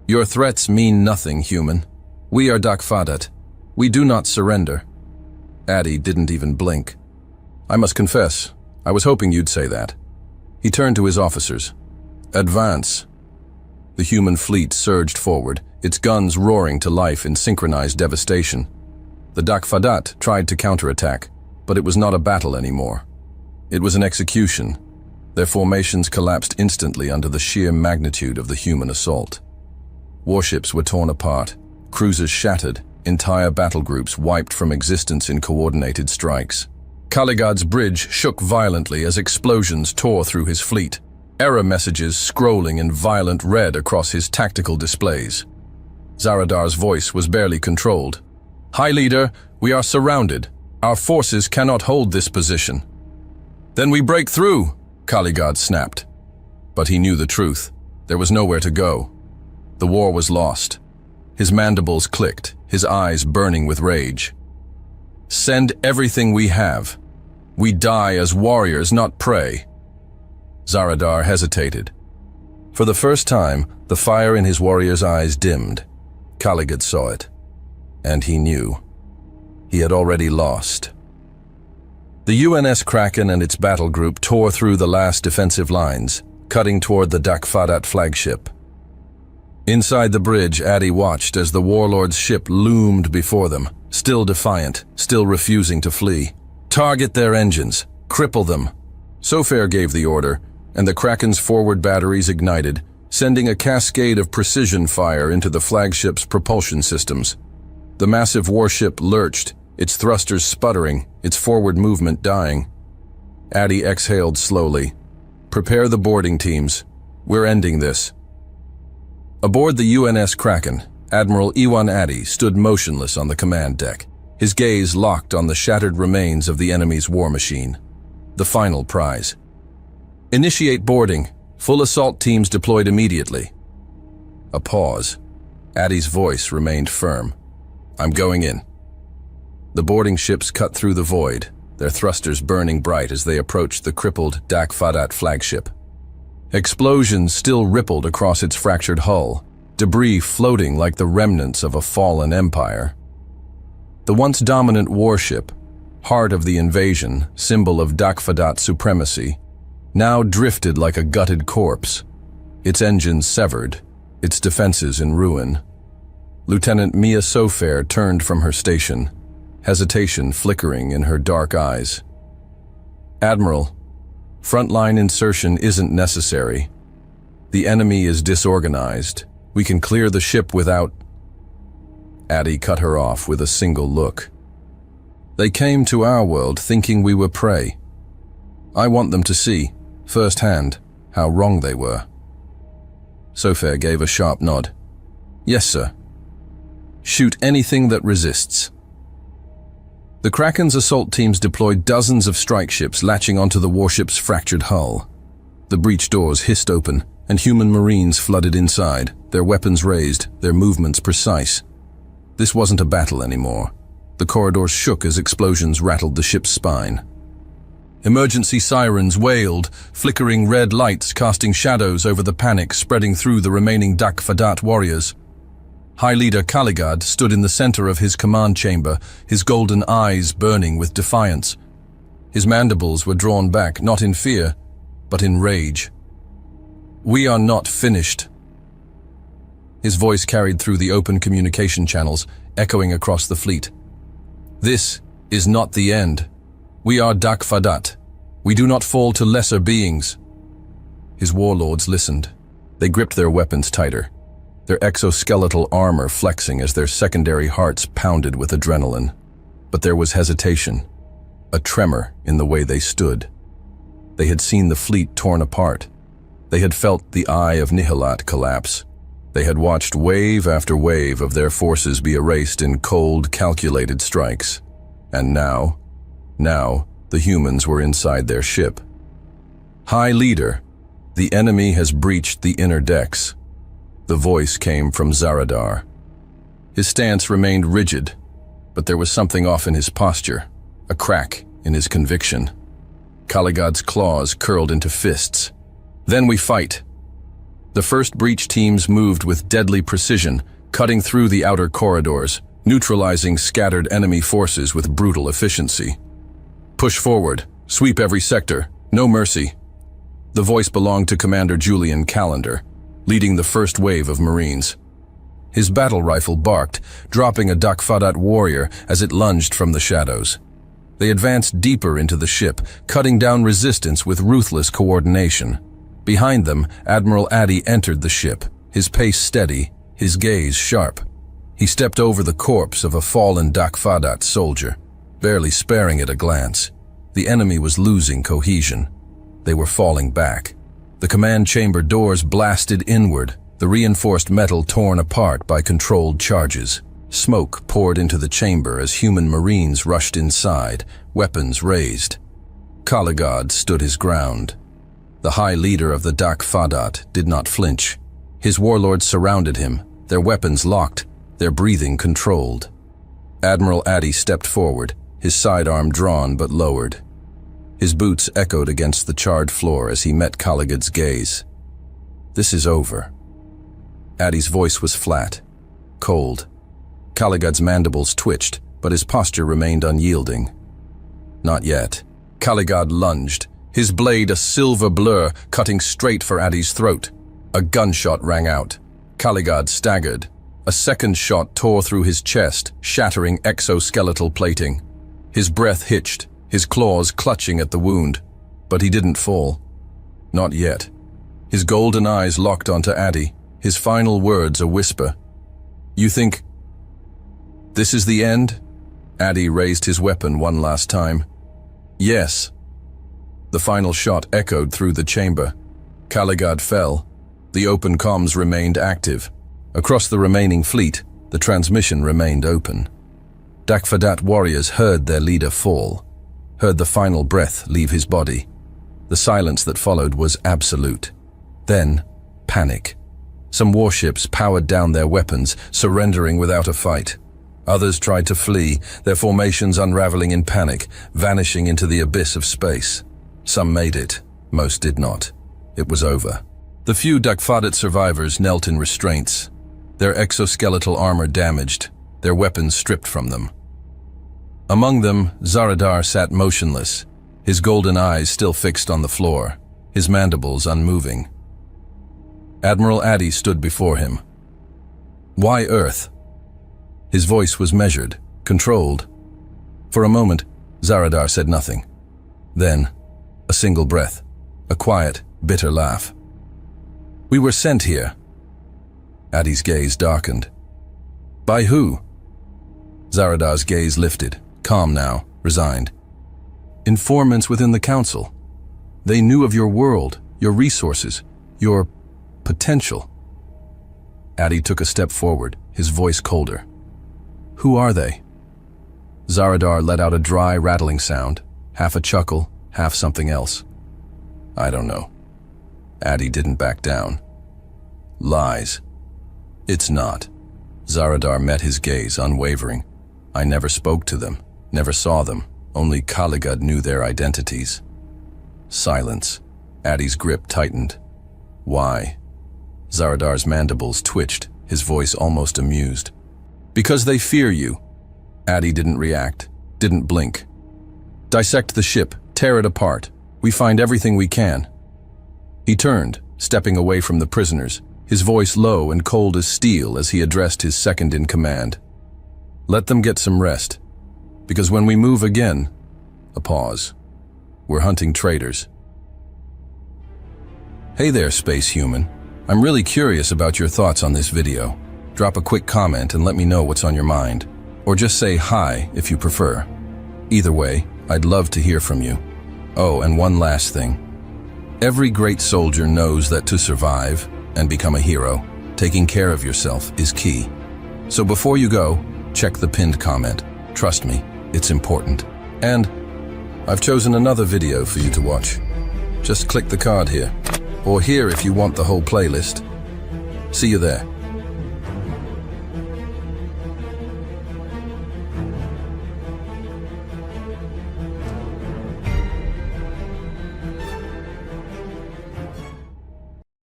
Your threats mean nothing, human. We are Dak Fadat. We do not surrender. Addy didn't even blink. I must confess, I was hoping you'd say that. He turned to his officers. Advance. The human fleet surged forward, its guns roaring to life in synchronized devastation. The Dak Fadat tried to counterattack, but it was not a battle anymore. It was an execution. Their formations collapsed instantly under the sheer magnitude of the human assault. Warships were torn apart, cruisers shattered, entire battle groups wiped from existence in coordinated strikes. Kaligad's bridge shook violently as explosions tore through his fleet, error messages scrolling in violent red across his tactical displays. Zaradar's voice was barely controlled. High Leader, we are surrounded. Our forces cannot hold this position. Then we break through, Kaligad snapped. But he knew the truth. There was nowhere to go. The war was lost. His mandibles clicked, his eyes burning with rage. Send everything we have. We die as warriors, not prey." Zaradar hesitated. For the first time, the fire in his warrior's eyes dimmed. Kaligad saw it, and he knew. He had already lost. The UNS Kraken and its battle group tore through the last defensive lines, cutting toward the Dakfadat flagship. Inside the bridge, Addy watched as the warlord's ship loomed before them, still defiant, still refusing to flee. "Target their engines. Cripple them." Sofair gave the order, and the Kraken's forward batteries ignited, sending a cascade of precision fire into the flagship's propulsion systems. The massive warship lurched, its thrusters sputtering, its forward movement dying. Addy exhaled slowly. "Prepare the boarding teams. We're ending this." Aboard the UNS Kraken, Admiral Iwan Addy stood motionless on the command deck, his gaze locked on the shattered remains of the enemy's war machine. The final prize. "Initiate boarding. Full assault teams deployed immediately." A pause. Addy's voice remained firm. "I'm going in." The boarding ships cut through the void, their thrusters burning bright as they approached the crippled Dakfadat flagship. Explosions still rippled across its fractured hull, debris floating like the remnants of a fallen empire. The once dominant warship, heart of the invasion, symbol of Dakfadat supremacy, now drifted like a gutted corpse, its engines severed, its defenses in ruin. Lieutenant Mia Sofair turned from her station, hesitation flickering in her dark eyes. "Admiral, frontline insertion isn't necessary. The enemy is disorganized. We can clear the ship without—" Addy cut her off with a single look. "They came to our world thinking we were prey. I want them to see, firsthand, how wrong they were." Sofair gave a sharp nod. "Yes, sir. Shoot anything that resists." The Kraken's assault teams deployed dozens of strike ships latching onto the warship's fractured hull. The breech doors hissed open, and human marines flooded inside, their weapons raised, their movements precise. This wasn't a battle anymore. The corridors shook as explosions rattled the ship's spine. Emergency sirens wailed, flickering red lights casting shadows over the panic spreading through the remaining Dakfadat warriors. High Leader Kaligad stood in the center of his command chamber, his golden eyes burning with defiance. His mandibles were drawn back, not in fear, but in rage. "We are not finished." His voice carried through the open communication channels, echoing across the fleet. "This is not the end. We are Dakfadat. We do not fall to lesser beings." His warlords listened. They gripped their weapons tighter, their exoskeletal armor flexing as their secondary hearts pounded with adrenaline. But there was hesitation, a tremor in the way they stood. They had seen the fleet torn apart. They had felt the eye of Nihilat collapse. They had watched wave after wave of their forces be erased in cold, calculated strikes. And now, the humans were inside their ship. "High Leader, the enemy has breached the inner decks." The voice came from Zaradar. His stance remained rigid, but there was something off in his posture, a crack in his conviction. Kaligad's claws curled into fists. "Then we fight." The first breach teams moved with deadly precision, cutting through the outer corridors, neutralizing scattered enemy forces with brutal efficiency. "Push forward, sweep every sector, no mercy." The voice belonged to Commander Julian Callender, leading the first wave of Marines. His battle rifle barked, dropping a Dakfadat warrior as it lunged from the shadows. They advanced deeper into the ship, cutting down resistance with ruthless coordination. Behind them, Admiral Addy entered the ship, his pace steady, his gaze sharp. He stepped over the corpse of a fallen Dakfadat soldier, barely sparing it a glance. The enemy was losing cohesion. They were falling back. The command chamber doors blasted inward, the reinforced metal torn apart by controlled charges. Smoke poured into the chamber as human marines rushed inside, weapons raised. Kaligad stood his ground. The High Leader of the Dakfadat did not flinch. His warlords surrounded him, their weapons locked, their breathing controlled. Admiral Addy stepped forward, his sidearm drawn but lowered. His boots echoed against the charred floor as he met Kaligad's gaze. "This is over." Addy's voice was flat, cold. Kaligad's mandibles twitched, but his posture remained unyielding. "Not yet." Kaligad lunged, his blade a silver blur, cutting straight for Addy's throat. A gunshot rang out. Kaligad staggered. A second shot tore through his chest, shattering exoskeletal plating. His breath hitched, his claws clutching at the wound. But he didn't fall. Not yet. His golden eyes locked onto Addy, his final words a whisper. "You think this is the end?" Addy raised his weapon one last time. "Yes." The final shot echoed through the chamber. Kaligad fell. The open comms remained active. Across the remaining fleet, the transmission remained open. Dakfadat warriors heard their leader fall, heard the final breath leave his body. The silence that followed was absolute. Then, panic. Some warships powered down their weapons, surrendering without a fight. Others tried to flee, their formations unraveling in panic, vanishing into the abyss of space. Some made it, most did not. It was over. The few Dakfadat survivors knelt in restraints, their exoskeletal armor damaged, their weapons stripped from them. Among them, Zaradar sat motionless, his golden eyes still fixed on the floor, his mandibles unmoving. Admiral Addy stood before him. "Why Earth?" His voice was measured, controlled. For a moment, Zaradar said nothing. Then, a single breath, a quiet, bitter laugh. "We were sent here." Addy's gaze darkened. "By who?" Zaradar's gaze lifted, calm now, resigned. "Informants within the Council. They knew of your world, your resources, your potential." Addy took a step forward, his voice colder. "Who are they?" Zaradar let out a dry, rattling sound, half a chuckle, half something else. "I don't know." Addy didn't back down. "Lies." "It's not." Zaradar met his gaze, unwavering. "I never spoke to them, never saw them. Only Kaligad knew their identities." Silence. Addy's grip tightened. "Why?" Zaradar's mandibles twitched, his voice almost amused. "Because they fear you." Addy didn't react, didn't blink. "Dissect the ship, tear it apart. We find everything we can." He turned, stepping away from the prisoners, his voice low and cold as steel as he addressed his second-in-command. "Let them get some rest. Because when we move again," a pause, "we're hunting traitors." Hey there, space human. I'm really curious about your thoughts on this video. Drop a quick comment and let me know what's on your mind. Or just say hi if you prefer. Either way, I'd love to hear from you. Oh, and one last thing. Every great soldier knows that to survive and become a hero, taking care of yourself is key. So before you go, check the pinned comment. Trust me, it's important. And I've chosen another video for you to watch. Just click the card here, or here if you want the whole playlist. See you there.